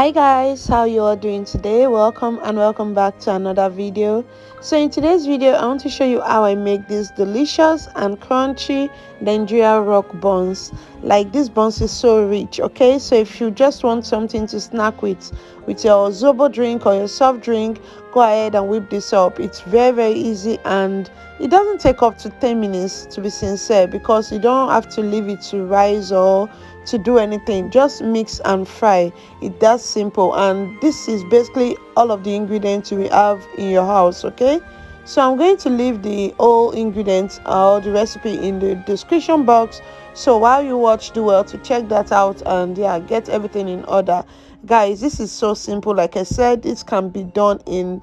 Hi guys, how you all doing today? Welcome and welcome back to another video. So in today's video I want to show you how I make these delicious and crunchy Nigerian rock buns. Like, this buns is so rich. Okay, so if you just want something to snack with your zobo drink or your soft drink, go ahead and whip this up. It's very easy and it doesn't take up to 10 minutes, to be sincere, because you don't have to leave it to rise or to do anything. Just mix and fry. It's that simple, and this is basically all of the ingredients you will have in your house. Okay, so I'm going to leave the whole ingredients or the recipe in the description box, so while you watch, do well to check that out and yeah, get everything in order. Guys, this is so simple. Like I said, this can be done in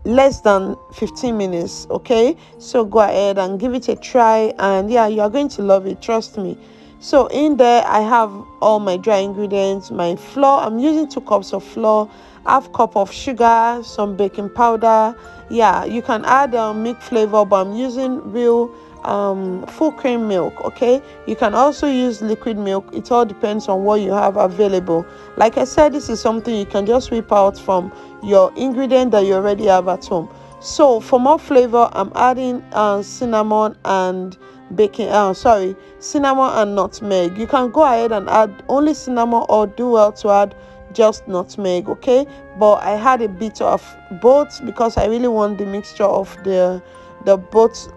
less than 15 minutes. Okay, so go ahead and give it a try, and yeah, you are going to love it, trust me. So in there I have all my dry ingredients. My flour, I'm using 2 cups of flour, half cup of sugar, some baking powder. Yeah, you can add milk flavor, but I'm using real full cream milk. Okay, you can also use liquid milk. It all depends on what you have available. Like I said, this is something you can just whip out from your ingredient that you already have at home. So for more flavor, I'm adding cinnamon and cinnamon and nutmeg. You can go ahead and add only cinnamon, or do well to add just nutmeg. Okay, but I had a bit of both because I really want the mixture of the both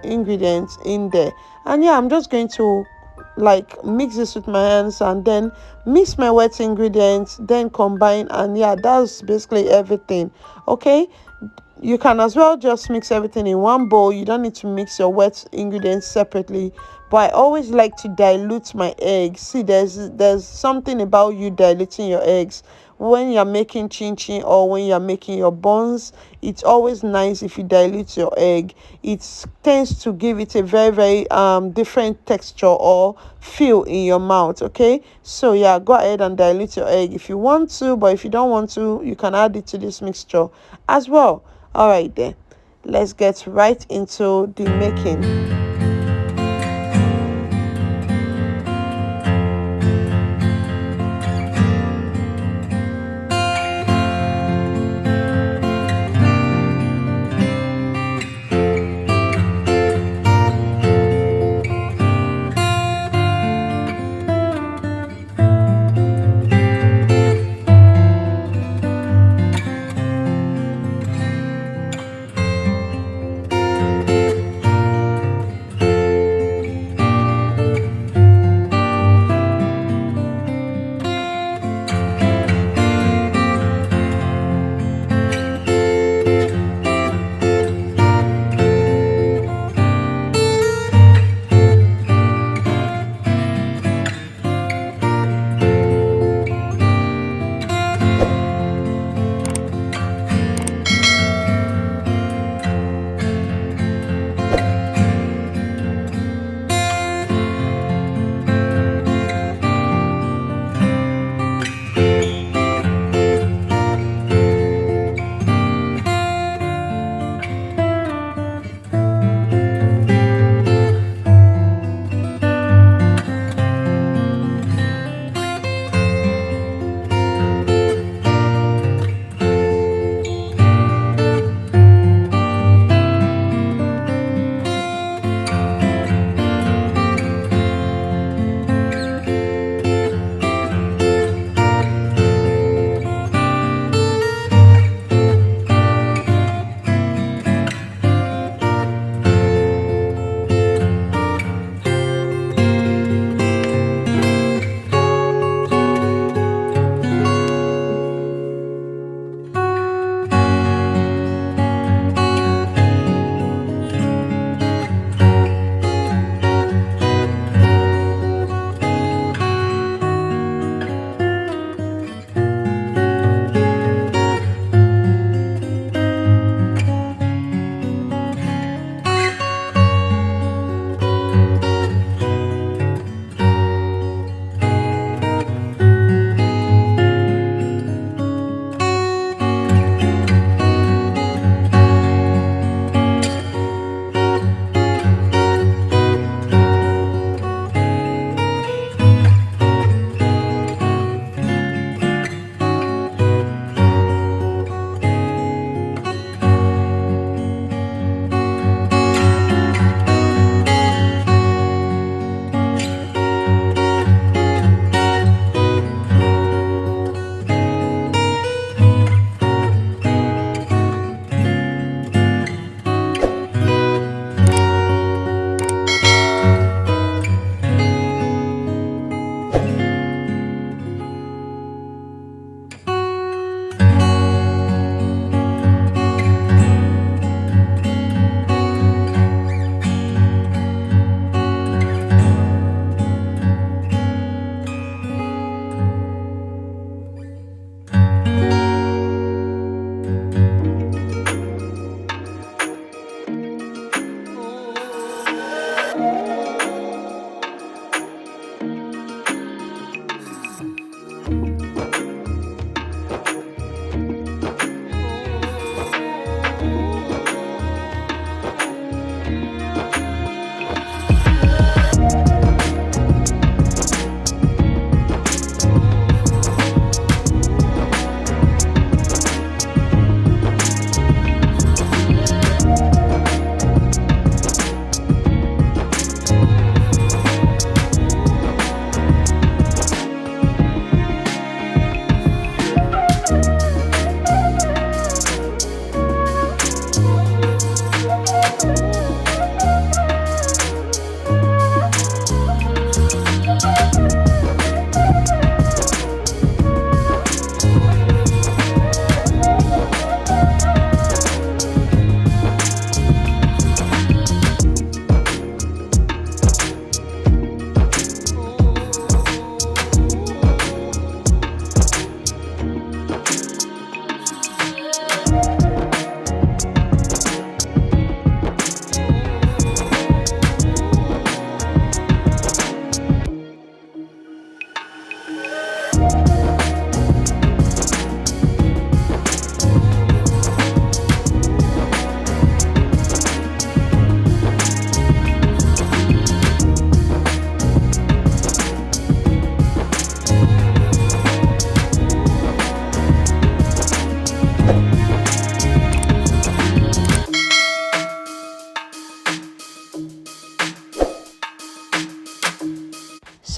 ingredients in there. And yeah, I'm just going to like mix this with my hands and then mix my wet ingredients, then combine, and yeah, that's basically everything. Okay, you can as well just mix everything in one bowl. You don't need to mix your wet ingredients separately, but I always like to dilute my eggs. See, there's something about you diluting your eggs when you're making chinchin or when you're making your buns. It's always nice if you dilute your egg. It tends to give it a very different texture or feel in your mouth. Okay, so yeah, go ahead and dilute your egg if you want to, but if you don't want to, you can add it to this mixture as well. All right then, let's get right into the making.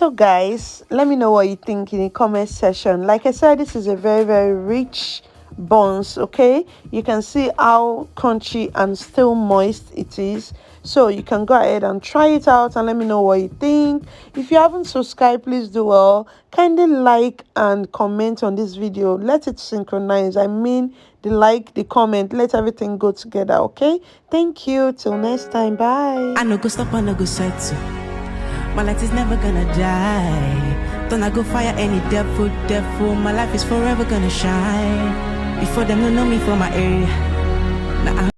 So guys, let me know what you think in the comment section. Like I said, this is a very rich buns. Okay, you can see how crunchy and still moist it is, so you can go ahead and try it out and let me know what you think. If you haven't subscribed, please do well. Kindly like and comment on this video. Let it synchronize. I mean, the like, the comment, let everything go together. Okay, thank you. Till next time, bye. I no go stop, I no go settle. My light is never gonna die. Don't I go fire any devil. My life is forever gonna shine. Before them, don't know me for my area. Now